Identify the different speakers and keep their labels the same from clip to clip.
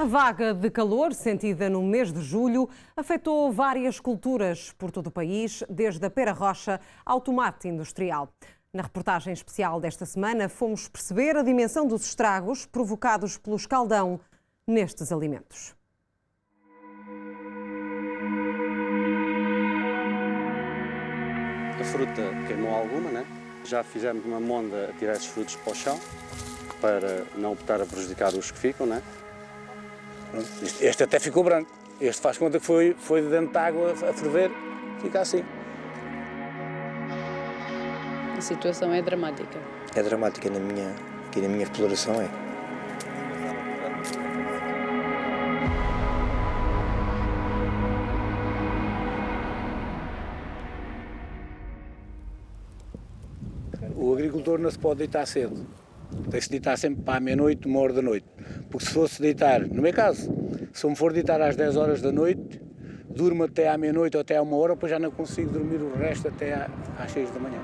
Speaker 1: vaga de calor, sentida no mês de julho, afetou várias culturas por todo o país, desde a pera rocha ao tomate industrial. Na reportagem especial desta semana, fomos perceber a dimensão dos estragos provocados pelo escaldão nestes alimentos.
Speaker 2: A fruta queimou alguma, né? Já fizemos uma monda a tirar esses frutos para o chão, para não estar a prejudicar os que ficam, né?
Speaker 3: Este até ficou branco. Este faz conta que foi dentro de água a ferver, fica assim.
Speaker 4: A situação é dramática.
Speaker 5: É dramática aqui na minha exploração, é.
Speaker 3: O agricultor não se pode deitar cedo. Tem-se de deitar sempre para a meia-noite, 1h da noite. Porque se fosse deitar, no meu caso, se eu me for deitar às 10 horas da noite, durmo até à meia-noite ou até à 1h, depois já não consigo dormir o resto até às 6 da manhã.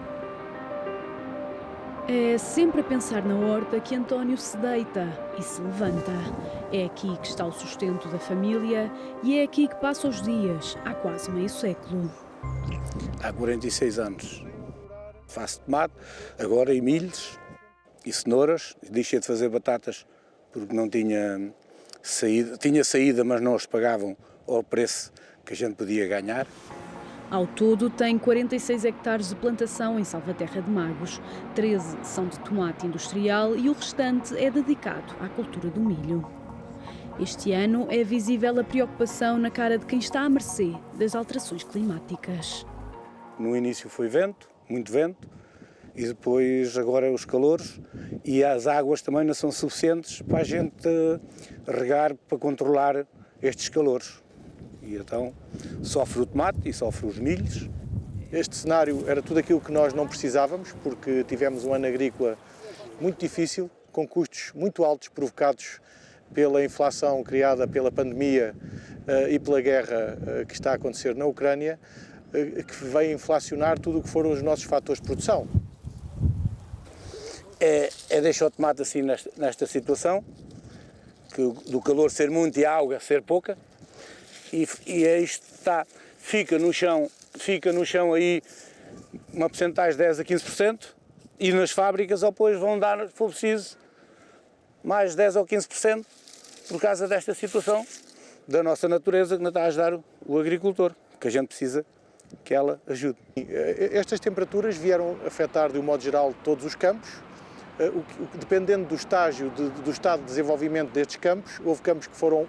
Speaker 6: É sempre a pensar na horta que António se deita e se levanta. É aqui que está o sustento da família e é aqui que passa os dias, há quase meio século.
Speaker 3: Há 46 anos. Faço tomate, agora e milhos e cenouras. Deixei de fazer batatas porque não tinha saída. Tinha saída, mas não os pagavam ao preço que a gente podia ganhar.
Speaker 6: Ao todo, tem 46 hectares de plantação em Salvaterra de Magos. 13 são de tomate industrial e o restante é dedicado à cultura do milho. Este ano é visível a preocupação na cara de quem está à mercê das alterações climáticas.
Speaker 3: No início foi vento, muito vento, e depois agora os calores, e as águas também não são suficientes para a gente regar para controlar estes calores. E então sofre o tomate e sofre os milhos.
Speaker 7: Este cenário era tudo aquilo que nós não precisávamos, porque tivemos um ano agrícola muito difícil, com custos muito altos provocados pela inflação criada pela pandemia e pela guerra que está a acontecer na Ucrânia, que veio inflacionar tudo o que foram os nossos fatores de produção.
Speaker 3: É deixar o tomate assim nesta situação, do calor ser muito e a água ser pouca, e é isto está, fica no chão aí uma porcentagem de 10 a 15%, e nas fábricas depois vão dar, se for preciso, mais 10 ou 15% por causa desta situação da nossa natureza que não está a ajudar o agricultor, que a gente precisa que ela ajude.
Speaker 7: Estas temperaturas vieram afetar, de um modo geral, todos os campos. Dependendo do estágio, do estado de desenvolvimento destes campos, houve campos que foram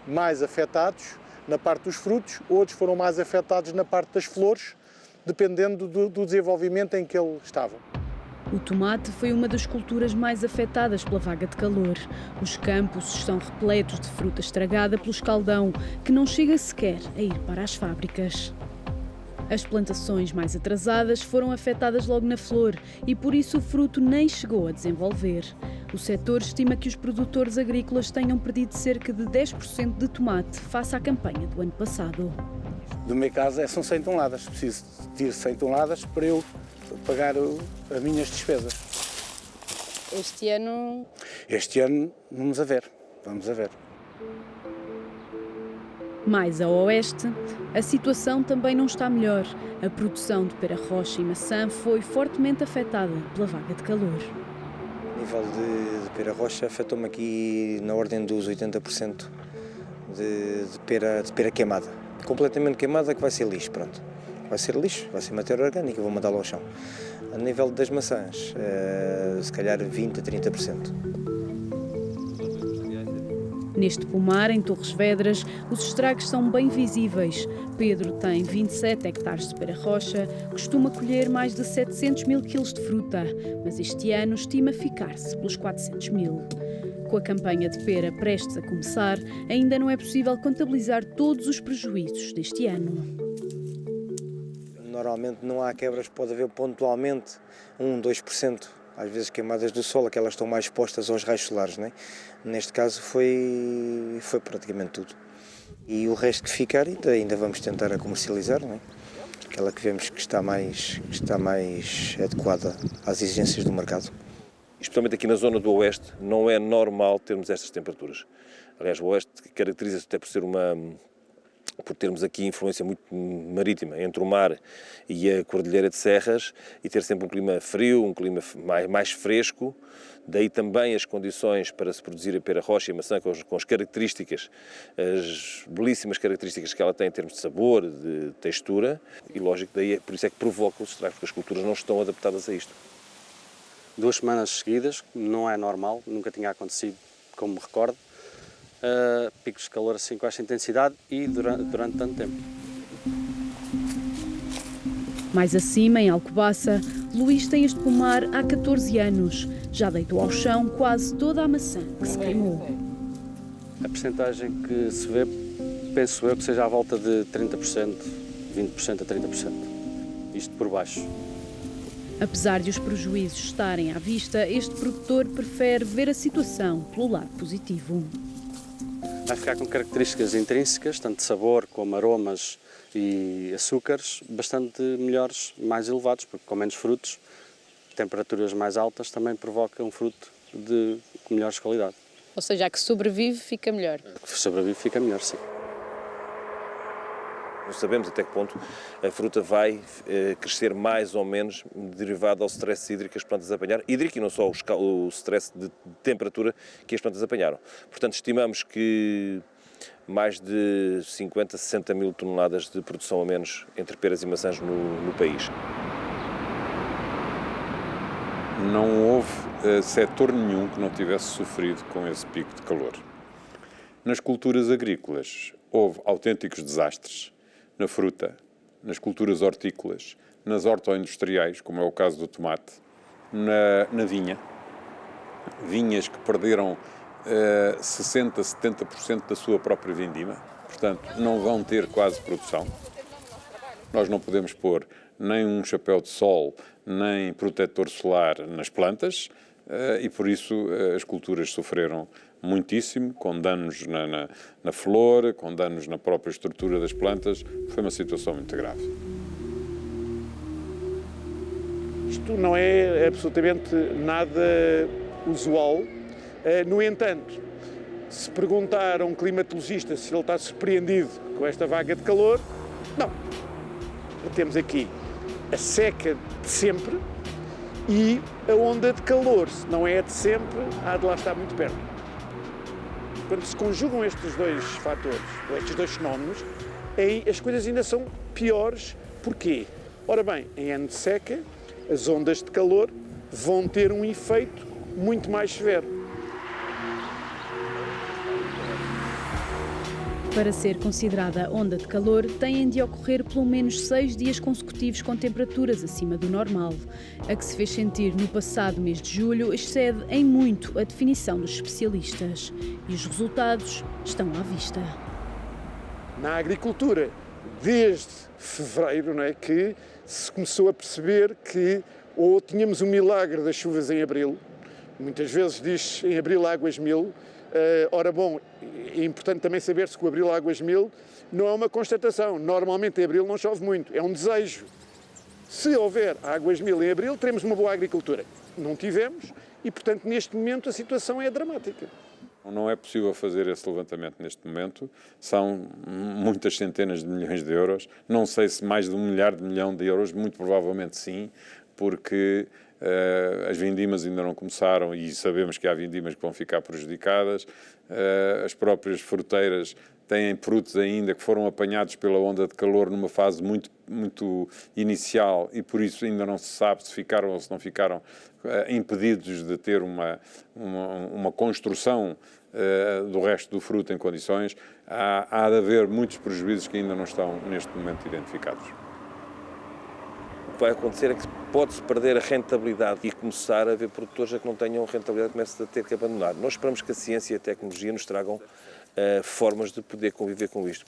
Speaker 7: mais afetados na parte dos frutos, outros foram mais afetados na parte das flores, dependendo do desenvolvimento em que ele estava.
Speaker 6: O tomate foi uma das culturas mais afetadas pela vaga de calor. Os campos estão repletos de fruta estragada pelo escaldão, que não chega sequer a ir para as fábricas. As plantações mais atrasadas foram afetadas logo na flor e por isso o fruto nem chegou a desenvolver. O setor estima que os produtores agrícolas tenham perdido cerca de 10% de tomate face à campanha do ano passado.
Speaker 3: No meu caso são 100 toneladas, preciso de 100 toneladas para eu pagar as minhas despesas.
Speaker 4: Este ano
Speaker 3: vamos a ver.
Speaker 6: Mais a oeste, a situação também não está melhor. A produção de pera rocha e maçã foi fortemente afetada pela vaga de calor.
Speaker 5: A nível de pera rocha, afetou-me aqui na ordem dos 80% de pera queimada. Completamente queimada, que vai ser lixo, pronto. Vai ser lixo, vai ser matéria orgânica, vou mandá-lo ao chão. A nível das maçãs, se calhar 20% a 30%.
Speaker 6: Neste pomar, em Torres Vedras, os estragos são bem visíveis. Pedro tem 27 hectares de pera rocha, costuma colher mais de 700 mil quilos de fruta, mas este ano estima ficar-se pelos 400 mil. Com a campanha de pera prestes a começar, ainda não é possível contabilizar todos os prejuízos deste ano.
Speaker 5: Normalmente não há quebras, pode haver pontualmente 2%. Às vezes queimadas do sol, aquelas estão mais expostas aos raios solares, não é? Neste caso foi praticamente tudo. E o resto que ficar ainda vamos tentar a comercializar, não é? Aquela que vemos que está mais adequada às exigências do mercado.
Speaker 8: especialmente aqui na zona do Oeste, não é normal termos estas temperaturas. Aliás, o Oeste caracteriza-se até por termos aqui influência muito marítima, entre o mar e a Cordilheira de Serras, e ter sempre um clima frio, um clima mais fresco. Daí também as condições para se produzir a pera roxa e a maçã com as características, as belíssimas características que ela tem em termos de sabor, de textura, e lógico, daí por isso é que provoca os estragos, porque as culturas não estão adaptadas a isto.
Speaker 2: 2 semanas seguidas, não é normal, nunca tinha acontecido, como me recordo, picos de calor assim com esta intensidade e durante tanto tempo.
Speaker 6: Mais acima, em Alcobaça, Luís tem este pomar há 14 anos. Já deitou ao chão quase toda a maçã que se queimou.
Speaker 2: A percentagem que se vê, penso eu que seja à volta de 30%, 20% a 30%. Isto por baixo.
Speaker 6: Apesar de os prejuízos estarem à vista, este produtor prefere ver a situação pelo lado positivo.
Speaker 2: Vai ficar com características intrínsecas, tanto de sabor como aromas e açúcares, bastante melhores, mais elevados, porque com menos frutos, temperaturas mais altas também provocam um fruto com melhores qualidade.
Speaker 4: Ou seja, a que sobrevive fica melhor.
Speaker 2: A que sobrevive fica melhor, sim.
Speaker 8: Não sabemos até que ponto a fruta vai crescer mais ou menos derivado ao stress hídrico que as plantas apanharam, hídrico e não só o stress de temperatura que as plantas apanharam. Portanto, estimamos que mais de 50 a 60 mil toneladas de produção a menos entre peras e maçãs no país.
Speaker 9: Não houve setor nenhum que não tivesse sofrido com esse pico de calor. Nas culturas agrícolas houve autênticos desastres. Na fruta, nas culturas hortícolas, nas hortoindustriais, como é o caso do tomate, na vinha. Vinhas que perderam 60%, 70% da sua própria vindima, portanto não vão ter quase produção. Nós não podemos pôr nem um chapéu de sol, nem protetor solar nas plantas e por isso as culturas sofreram muitíssimo, com danos na flor, com danos na própria estrutura das plantas. Foi uma situação muito grave.
Speaker 7: Isto não é absolutamente nada usual. No entanto, se perguntar a um climatologista se ele está surpreendido com esta vaga de calor, não. Temos aqui a seca de sempre e a onda de calor, se não é a de sempre, há de lá estar muito perto. Quando se conjugam estes dois fatores, ou estes dois fenómenos, aí as coisas ainda são piores. Porquê? Ora bem, em ano de seca, as ondas de calor vão ter um efeito muito mais severo.
Speaker 6: Para ser considerada onda de calor, têm de ocorrer pelo menos 6 dias consecutivos com temperaturas acima do normal. A que se fez sentir no passado mês de julho excede em muito a definição dos especialistas. E os resultados estão à vista.
Speaker 7: Na agricultura, desde fevereiro, não é, que se começou a perceber que ou tínhamos um milagre das chuvas em abril, muitas vezes diz em abril águas mil. Ora bom, é importante também saber-se que o abril águas mil não é uma constatação. Normalmente em abril não chove muito, é um desejo. Se houver águas mil em abril, teremos uma boa agricultura. Não tivemos e, portanto, neste momento a situação é dramática.
Speaker 9: Não é possível fazer esse levantamento neste momento. São muitas centenas de milhões de euros. Não sei se mais de 1 milhar de milhão de euros, muito provavelmente sim, porque as vindimas ainda não começaram e sabemos que há vindimas que vão ficar prejudicadas. As próprias fruteiras têm frutos ainda que foram apanhados pela onda de calor numa fase muito inicial e por isso ainda não se sabe se ficaram ou se não ficaram impedidos de ter uma construção do resto do fruto em condições. Há de haver muitos prejuízos que ainda não estão neste momento identificados.
Speaker 8: O que vai acontecer é que pode-se perder a rentabilidade e começar a haver produtores que não tenham rentabilidade comecem a ter que abandonar. Nós esperamos que a ciência e a tecnologia nos tragam formas de poder conviver com isto.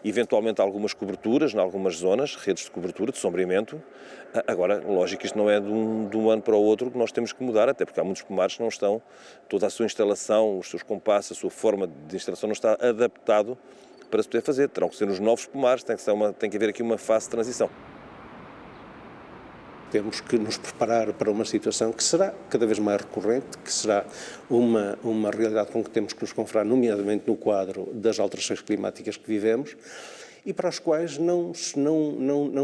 Speaker 8: Eventualmente algumas coberturas, em algumas zonas, redes de cobertura, de sombreamento. Agora, lógico que isto não é de um ano para o outro que nós temos que mudar, até porque há muitos pomares que não estão, toda a sua instalação, os seus compassos, a sua forma de instalação não está adaptado para se poder fazer. Terão que ser os novos pomares, tem que haver aqui uma fase de transição.
Speaker 10: Temos que nos preparar para uma situação que será cada vez mais recorrente, que será uma realidade com que temos que nos confrontar, nomeadamente no quadro das alterações climáticas que vivemos, e para as quais não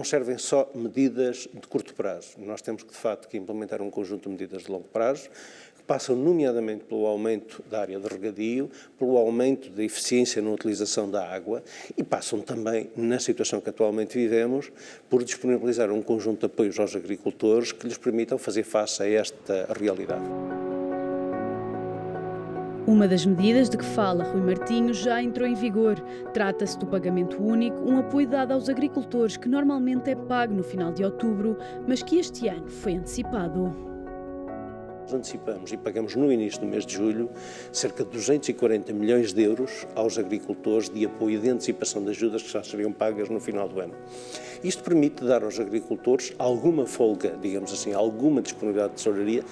Speaker 10: servem só medidas de curto prazo. Nós temos que, de facto, que implementar um conjunto de medidas de longo prazo, que passam nomeadamente pelo aumento da área de regadio, pelo aumento da eficiência na utilização da água e passam também, na situação que atualmente vivemos, por disponibilizar um conjunto de apoios aos agricultores que lhes permitam fazer face a esta realidade.
Speaker 6: Uma das medidas de que fala Rui Martinho já entrou em vigor. Trata-se do pagamento único, um apoio dado aos agricultores que normalmente é pago no final de outubro, mas que este ano foi antecipado.
Speaker 10: Nós antecipamos e pagamos no início do mês de julho cerca de 240 milhões de euros aos agricultores de apoio de antecipação de ajudas que já seriam pagas no final do ano. Isto permite dar aos agricultores alguma folga, digamos assim, alguma disponibilidade de tesouraria.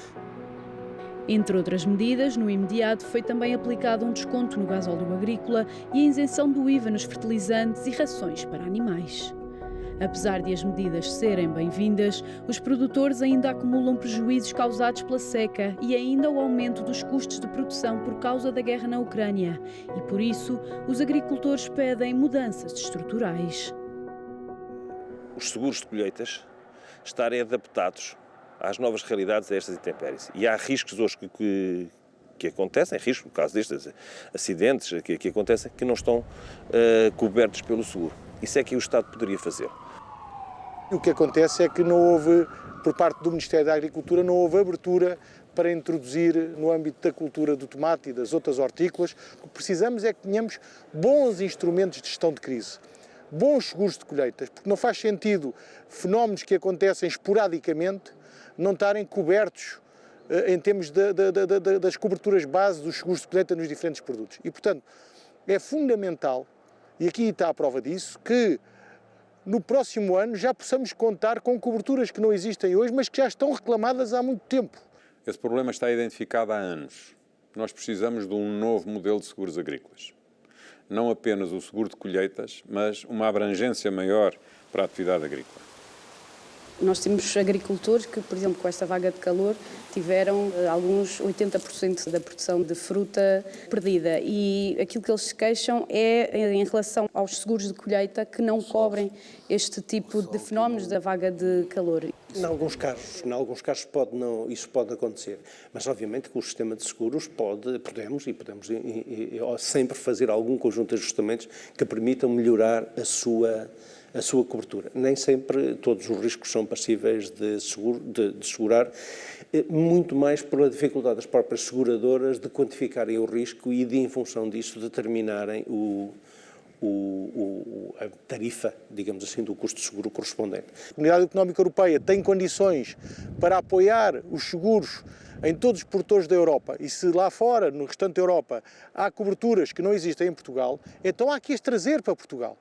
Speaker 6: Entre outras medidas, no imediato foi também aplicado um desconto no gasóleo agrícola e a isenção do IVA nos fertilizantes e rações para animais. Apesar de as medidas serem bem-vindas, os produtores ainda acumulam prejuízos causados pela seca e ainda o aumento dos custos de produção por causa da guerra na Ucrânia. E por isso, os agricultores pedem mudanças estruturais.
Speaker 8: Os seguros de colheitas estarem adaptados às novas realidades a estas intempéries. E há riscos hoje que acontecem, riscos, no caso destes acidentes que acontecem, que não estão cobertos pelo seguro. Isso é que o Estado poderia fazer.
Speaker 7: O que acontece é que não houve, por parte do Ministério da Agricultura, não houve abertura para introduzir no âmbito da cultura do tomate e das outras hortícolas. O que precisamos é que tenhamos bons instrumentos de gestão de crise, bons seguros de colheitas, porque não faz sentido fenómenos que acontecem esporadicamente não estarem cobertos em termos das coberturas base dos seguros de colheita nos diferentes produtos. E, portanto, é fundamental, e aqui está a prova disso, que no próximo ano já possamos contar com coberturas que não existem hoje, mas que já estão reclamadas há muito tempo.
Speaker 9: Esse problema está identificado há anos. Nós precisamos de um novo modelo de seguros agrícolas. Não apenas o seguro de colheitas, mas uma abrangência maior para a atividade agrícola.
Speaker 4: Nós temos agricultores que, por exemplo, com esta vaga de calor, tiveram alguns 80% da produção de fruta perdida. E aquilo que eles se queixam é em relação aos seguros de colheita que não cobrem este tipo de fenómenos da vaga de calor.
Speaker 10: Em alguns casos isso pode acontecer, mas obviamente que o sistema de seguros podemos sempre fazer algum conjunto de ajustamentos que permitam melhorar a sua cobertura. Nem sempre todos os riscos são passíveis de segurar, muito mais pela dificuldade das próprias seguradoras de quantificarem o risco e de, em função disso, determinarem a tarifa, digamos assim, do custo de seguro correspondente.
Speaker 7: A Comunidade Económica Europeia tem condições para apoiar os seguros em todos os produtores da Europa, e se lá fora, no restante da Europa, há coberturas que não existem em Portugal, então há que as trazer para Portugal.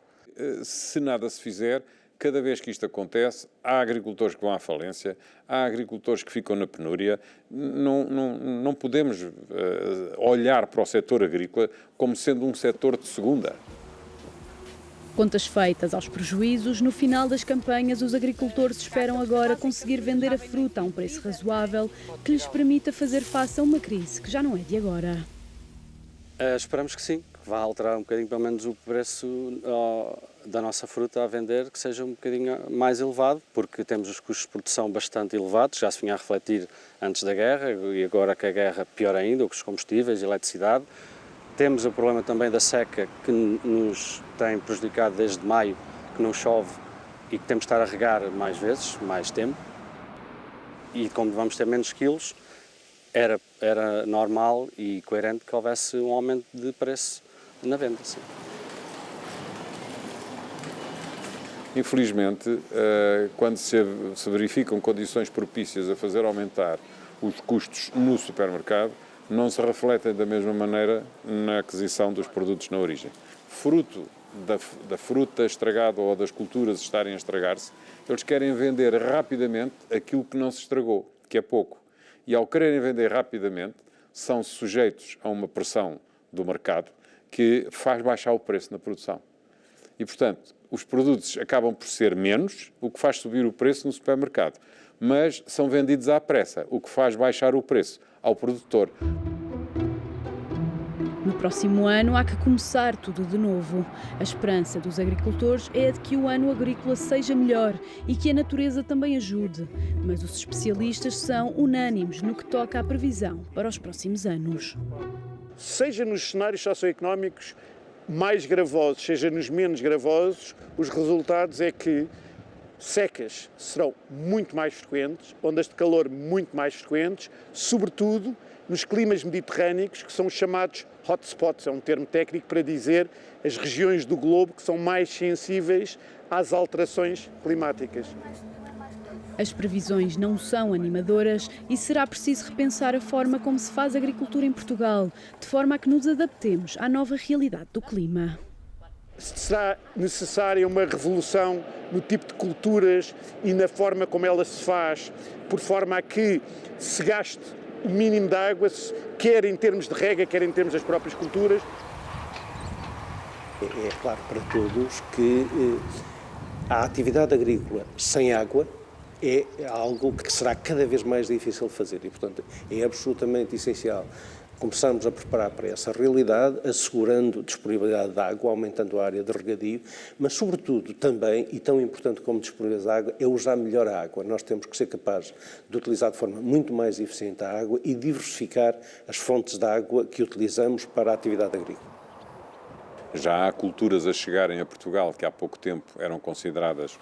Speaker 9: Se nada se fizer, cada vez que isto acontece, há agricultores que vão à falência, há agricultores que ficam na penúria. Não podemos olhar para o setor agrícola como sendo um setor de segunda.
Speaker 6: Contas feitas aos prejuízos, no final das campanhas, os agricultores esperam agora conseguir vender a fruta a um preço razoável que lhes permita fazer face a uma crise que já não é de agora.
Speaker 2: Esperamos que sim, que vá alterar um bocadinho, pelo menos, o preço da nossa fruta a vender, que seja um bocadinho mais elevado, porque temos os custos de produção bastante elevados, já se vinha a refletir antes da guerra, e agora que a guerra, pior ainda, os combustíveis, eletricidade. Temos o problema também da seca, que nos tem prejudicado desde maio, que não chove e que temos de estar a regar mais vezes, mais tempo. E como vamos ter menos quilos, era normal e coerente que houvesse um aumento de preço na venda. Sim.
Speaker 9: Infelizmente, quando se verificam condições propícias a fazer aumentar os custos no supermercado, não se refletem da mesma maneira na aquisição dos produtos na origem. Fruto da fruta estragada ou das culturas estarem a estragar-se, eles querem vender rapidamente aquilo que não se estragou, que é pouco. E ao quererem vender rapidamente, são sujeitos a uma pressão do mercado que faz baixar o preço na produção. E, portanto, os produtos acabam por ser menos, o que faz subir o preço no supermercado. mas são vendidos à pressa, o que faz baixar o preço ao produtor.
Speaker 6: No próximo ano há que começar tudo de novo. A esperança dos agricultores é a de que o ano agrícola seja melhor e que a natureza também ajude. Mas os especialistas são unânimes no que toca à previsão para os próximos anos.
Speaker 11: Seja nos cenários socioeconómicos mais gravosos, seja nos menos gravosos, os resultados é que secas serão muito mais frequentes, ondas de calor muito mais frequentes, sobretudo nos climas mediterrâneos, que são os chamados hotspots, é um termo técnico para dizer as regiões do globo que são mais sensíveis às alterações climáticas.
Speaker 6: As previsões não são animadoras e será preciso repensar a forma como se faz agricultura em Portugal, de forma a que nos adaptemos à nova realidade do clima.
Speaker 11: Será necessária uma revolução no tipo de culturas e na forma como ela se faz, por forma a que se gaste o mínimo de água, quer em termos de rega, quer em termos das próprias culturas.
Speaker 10: É claro para todos que a atividade agrícola sem água é algo que será cada vez mais difícil de fazer e, portanto, é absolutamente essencial começarmos a preparar para essa realidade, assegurando disponibilidade de água, aumentando a área de regadio, mas, sobretudo, também, e tão importante como disponibilidade de água, é usar melhor a água. Nós temos que ser capazes de utilizar de forma muito mais eficiente a água e diversificar as fontes de água que utilizamos para a atividade agrícola.
Speaker 9: Já há culturas a chegarem a Portugal que há pouco tempo eram consideradas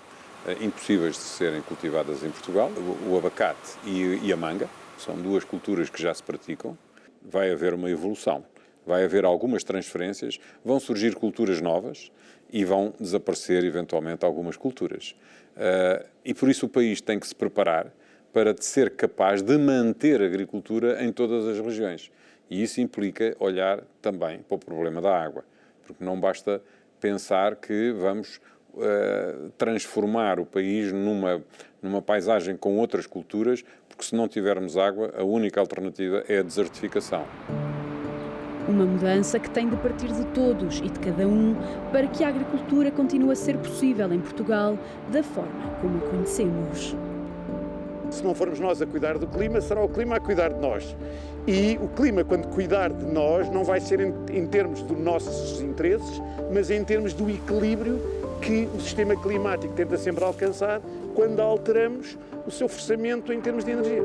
Speaker 9: impossíveis de serem cultivadas em Portugal. O abacate e a manga são duas culturas que já se praticam. Vai haver uma evolução, vai haver algumas transferências, vão surgir culturas novas e vão desaparecer eventualmente algumas culturas. E por isso o país tem que se preparar para ser capaz de manter a agricultura em todas as regiões. E isso implica olhar também para o problema da água, porque não basta pensar que vamos transformar o país numa paisagem com outras culturas, porque se não tivermos água, a única alternativa é a desertificação.
Speaker 6: Uma mudança que tem de partir de todos e de cada um para que a agricultura continue a ser possível em Portugal da forma como a conhecemos.
Speaker 11: Se não formos nós a cuidar do clima, será o clima a cuidar de nós. E o clima, quando cuidar de nós, não vai ser em termos dos nossos interesses, mas em termos do equilíbrio que o sistema climático tenta sempre alcançar quando alteramos o seu forçamento em termos de energia.